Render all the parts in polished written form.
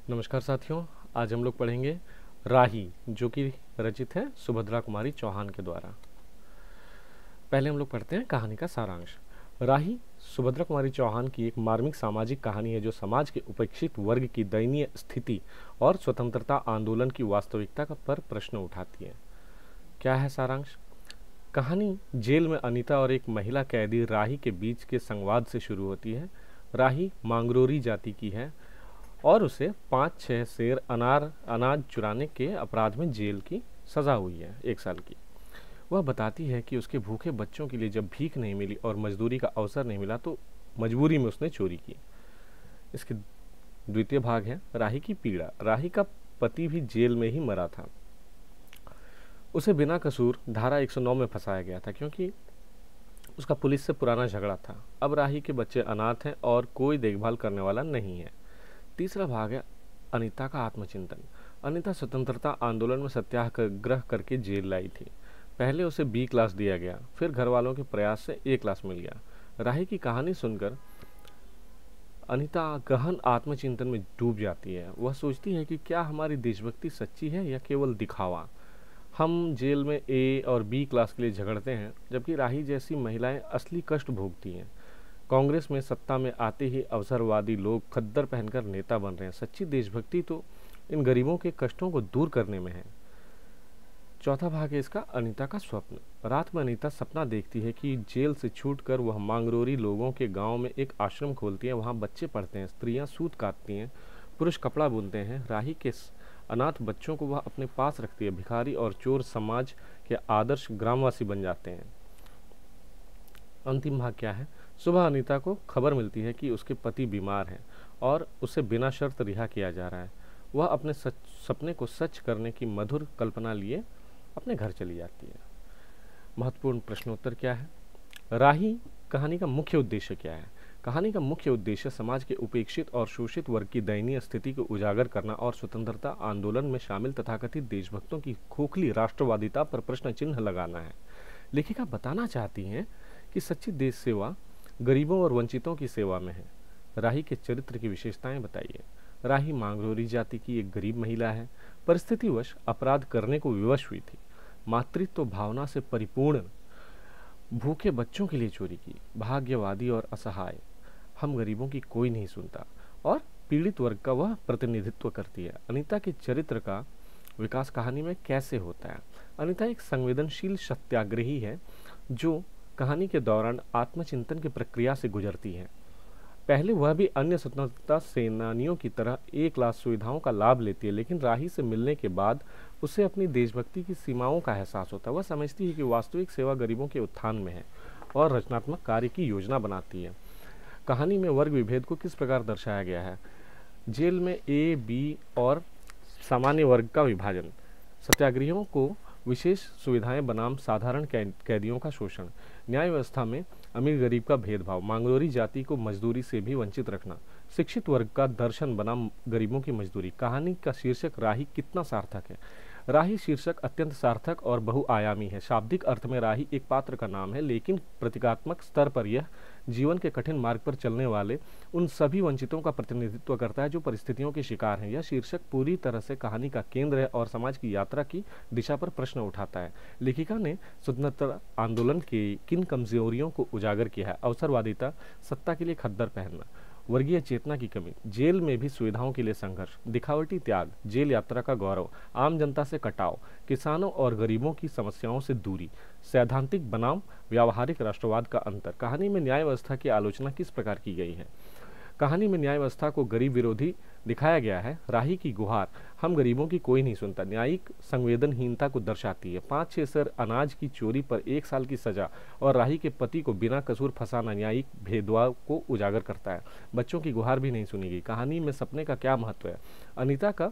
नमस्कार साथियों। आज हम लोग पढ़ेंगे राही, जो कि रचित है सुभद्रा कुमारी चौहान के द्वारा। पहले हम लोग पढ़ते हैं कहानी का सारांश। राही सुभद्रा कुमारी चौहान की एक मार्मिक सामाजिक कहानी है जो समाज के उपेक्षित वर्ग की दयनीय स्थिति और स्वतंत्रता आंदोलन की वास्तविकता पर प्रश्न उठाती है। क्या है सारांश? कहानी जेल में अनीता और एक महिला कैदी राही के बीच के संवाद से शुरू होती है। राही मांगरोरी जाति की है और उसे 5-6 सेर अनाज चुराने के अपराध में जेल की सज़ा हुई है 1 साल की। वह बताती है कि उसके भूखे बच्चों के लिए जब भीख नहीं मिली और मजदूरी का अवसर नहीं मिला तो मजबूरी में उसने चोरी की। इसके द्वितीय भाग है राही की पीड़ा। राही का पति भी जेल में ही मरा था। उसे बिना कसूर धारा 109 में फंसाया गया था क्योंकि उसका पुलिस से पुराना झगड़ा था। अब राही के बच्चे अनाथ हैं और कोई देखभाल करने वाला नहीं है। तीसरा भाग है अनीता का आत्मचिंतन। अनीता स्वतंत्रता आंदोलन में सत्याग्रह करके जेल लाई थी। पहले उसे बी क्लास दिया गया, फिर घर वालों के प्रयास से ए क्लास मिल गया। राही की कहानी सुनकर अनीता गहन आत्मचिंतन में डूब जाती है। वह सोचती है कि क्या हमारी देशभक्ति सच्ची है या केवल दिखावा। हम जेल में ए और बी क्लास के लिए झगड़ते हैं, जबकि राही जैसी महिलाएं असली कष्ट भोगती हैं। कांग्रेस में सत्ता में आते ही अवसरवादी लोग खद्दर पहनकर नेता बन रहे हैं। सच्ची देशभक्ति तो इन गरीबों के कष्टों को दूर करने में है। चौथा भाग है इसका अनीता का स्वप्न। रात में अनीता सपना देखती है कि जेल से छूटकर वह मांगरोरी लोगों के गांव में एक आश्रम खोलती है। वहां बच्चे पढ़ते हैं, स्त्रियां सूत काटती हैं, पुरुष कपड़ा बुनते हैं। राही के अनाथ बच्चों को वह अपने पास रखती है। भिखारी और चोर समाज के आदर्श ग्रामवासी बन जाते हैं। अंतिम भाग क्या है? सुबह अनीता को खबर मिलती है कि उसके पति बीमार हैं और उसे बिना शर्त रिहा किया जा रहा है। वह अपने सपने को सच करने की मधुर कल्पना लिए अपने घर चली जाती है। महत्वपूर्ण प्रश्नोत्तर क्या है? राही कहानी का मुख्य उद्देश्य क्या है? कहानी का मुख्य उद्देश्य समाज के उपेक्षित और शोषित वर्ग की दयनीय स्थिति को उजागर करना और स्वतंत्रता आंदोलन में शामिल तथाकथित देशभक्तों की खोखली राष्ट्रवादिता पर प्रश्न चिन्ह लगाना है। लेखिका बताना चाहती हैं कि सच्ची देश सेवा गरीबों और वंचितों की सेवा में है। राही के चरित्र की विशेषताएं बताइए। राही मांगरोरी जाति की एक गरीब महिला है। परिस्थितिवश अपराध करने को विवश हुई थी। मातृत्व भावना से परिपूर्ण भूखे बच्चों के लिए चोरी की। भाग्यवादी और असहाय, हम गरीबों की कोई नहीं सुनता और पीड़ित वर्ग का वह प्रतिनिधित्व करती है। अनीता के चरित्र का विकास कहानी में कैसे होता है? अनीता एक संवेदनशील सत्याग्रही है जो कहानी के दौरान आत्मचिंतन की प्रक्रिया से गुजरती है। पहले वह भी अन्य स्वतंत्रता सेनानियों की तरह ए क्लास सुविधाओं का लाभ लेती है, लेकिन राही से मिलने के बाद उसे अपनी देशभक्ति की सीमाओं का एहसास होता है। वह समझती है कि वास्तविक सेवा गरीबों के उत्थान में है और रचनात्मक कार्य की योजना बनाती है। कहानी में वर्ग विभेद को किस प्रकार दर्शाया गया है? जेल में ए, बी और सामान्य वर्ग का विभाजन, सत्याग्रहियों को विशेष सुविधाएं बनाम साधारण कैदियों का शोषण, न्याय व्यवस्था में अमीर गरीब का भेदभाव, मांगरोरी जाति को मजदूरी से भी वंचित रखना, शिक्षित वर्ग का दर्शन बनाम गरीबों की मजदूरी। कहानी का शीर्षक राही कितना सार्थक है? राही शीर्षक अत्यंत सार्थक और बहुआयामी है। शाब्दिक अर्थ में राही एक पात्र का नाम है, लेकिन प्रतीकात्मक स्तर पर यह जीवन के कठिन मार्ग पर चलने वाले उन सभी वंचितों का प्रतिनिधित्व करता है जो परिस्थितियों के शिकार हैं। यह शीर्षक पूरी तरह से कहानी का केंद्र है और समाज की यात्रा की दिशा पर प्रश्न उठाता है। लेखिका ने स्वतंत्रता आंदोलन के किन कमजोरियों को उजागर किया है? अवसरवादिता, सत्ता के लिए खद्दर पहनना, वर्गीय चेतना की कमी, जेल में भी सुविधाओं के लिए संघर्ष, दिखावटी त्याग, जेल यात्रा का गौरव, आम जनता से कटाव, किसानों और गरीबों की समस्याओं से दूरी, सैद्धांतिक बनाम व्यावहारिक राष्ट्रवाद का अंतर। कहानी में न्याय व्यवस्था की आलोचना किस प्रकार की गई है? कहानी में न्याय व्यवस्था को गरीब विरोधी दिखाया गया है। राही की गुहार, हम गरीबों की कोई नहीं सुनता, न्यायिक संवेदनहीनता को दर्शाती है। 5-6 सेर अनाज की चोरी पर 1 साल की सजा और राही के पति को बिना कसूर फंसाना न्यायिक भेदभाव को उजागर करता है। बच्चों की गुहार भी नहीं सुनी गई। कहानी में सपने का क्या महत्व है? अनीता का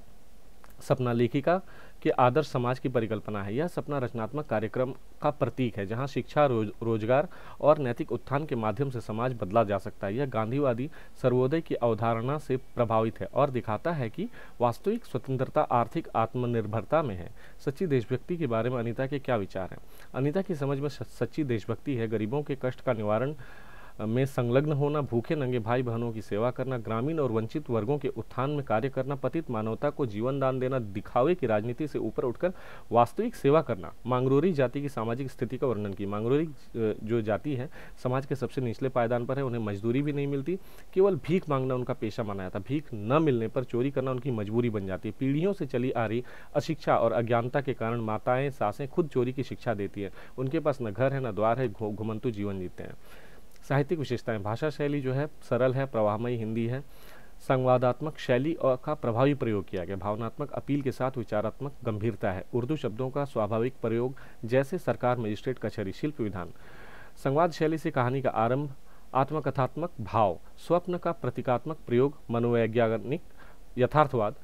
सपना लेखिका के आदर्श समाज की परिकल्पना है। यह सपना रचनात्मक कार्यक्रम का प्रतीक है जहां शिक्षा, रोजगार और नैतिक उत्थान के माध्यम से समाज बदला जा सकता है। यह गांधीवादी सर्वोदय की अवधारणा से प्रभावित है और दिखाता है कि वास्तविक स्वतंत्रता आर्थिक आत्मनिर्भरता में है। सच्ची देशभक्ति के बारे में अनीता के क्या विचार हैं? अनीता की समझ में सच्ची देशभक्ति है गरीबों के कष्ट का निवारण में संलग्न होना, भूखे नंगे भाई बहनों की सेवा करना, ग्रामीण और वंचित वर्गों के उत्थान में कार्य करना, पतित मानवता को जीवन दान देना, दिखावे की राजनीति से ऊपर उठकर वास्तविक सेवा करना। मांगरोरी जाति की सामाजिक स्थिति का वर्णन की। मांगरोरी जो जाति है समाज के सबसे निचले पायदान पर है, उन्हें मजदूरी भी नहीं मिलती, केवल भीख मांगना उनका पेशा माना जाता। भीख न मिलने पर चोरी करना उनकी मजबूरी बन जाती है। पीढ़ियों से चली आ रही अशिक्षा और अज्ञानता के कारण माताएं सासें खुद चोरी की शिक्षा देती है। उनके पास न घर है न द्वार है, घुमंतु जीवन जीते हैं। साहित्यिक विशेषताएं। भाषा शैली जो है सरल है, प्रवाहमयी हिंदी है। संवादात्मक शैली और का प्रभावी प्रयोग किया गया। भावनात्मक अपील के साथ विचारात्मक गंभीरता है। उर्दू शब्दों का स्वाभाविक प्रयोग, जैसे सरकार, मजिस्ट्रेट, कचहरी। शिल्प विधान। संवाद शैली से कहानी का आरंभ, आत्मकथात्मक भाव, स्वप्न का प्रतीकात्मक प्रयोग, मनोवैज्ञानिक यथार्थवाद।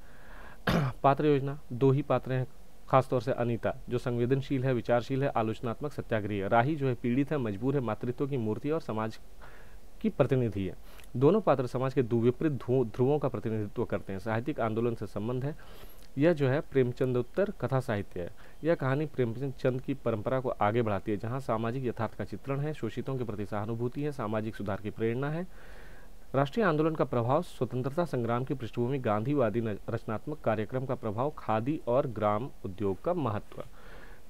पात्र योजना। दो ही पात्र हैं, खासतौर से अनीता जो संवेदनशील है, विचारशील है, आलोचनात्मक, सत्याग्रही है। राही जो है पीड़ित है, मजबूर है, मातृत्व की मूर्ति और समाज की प्रतिनिधि है। दोनों पात्र समाज के दो विपरीत ध्रुवों का प्रतिनिधित्व करते हैं। साहित्यिक आंदोलन से संबंध है। यह जो है प्रेमचंदोत्तर कथा साहित्य है। यह कहानी प्रेमचंद की परंपरा को आगे बढ़ाती है, जहाँ सामाजिक यथार्थ का चित्रण है, शोषितों के प्रति सहानुभूति है, सामाजिक सुधार की प्रेरणा है। राष्ट्रीय आंदोलन का प्रभाव, स्वतंत्रता संग्राम की पृष्ठभूमि, गांधीवादी रचनात्मक कार्यक्रम का प्रभाव, खादी और ग्राम उद्योग का महत्व।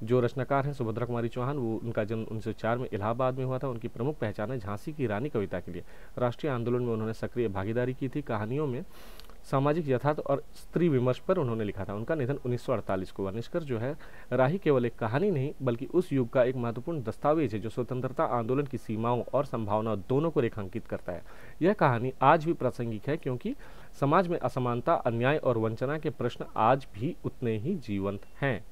जो रचनाकार हैं सुभद्रा कुमारी चौहान, वो उनका जन्म 1904 में इलाहाबाद में हुआ था। उनकी प्रमुख पहचान है झांसी की रानी कविता के लिए। राष्ट्रीय आंदोलन में उन्होंने सक्रिय भागीदारी की थी। कहानियों में सामाजिक यथार्थ और स्त्री विमर्श पर उन्होंने लिखा था। उनका निधन 1948 को हुआ। निष्कर्ष जो है, राही केवल एक कहानी नहीं बल्कि उस युग का एक महत्वपूर्ण दस्तावेज है जो स्वतंत्रता आंदोलन की सीमाओं और संभावनाओं दोनों को रेखांकित करता है। यह कहानी आज भी प्रासंगिक है क्योंकि समाज में असमानता, अन्याय और वंचना के प्रश्न आज भी उतने ही जीवंत हैं।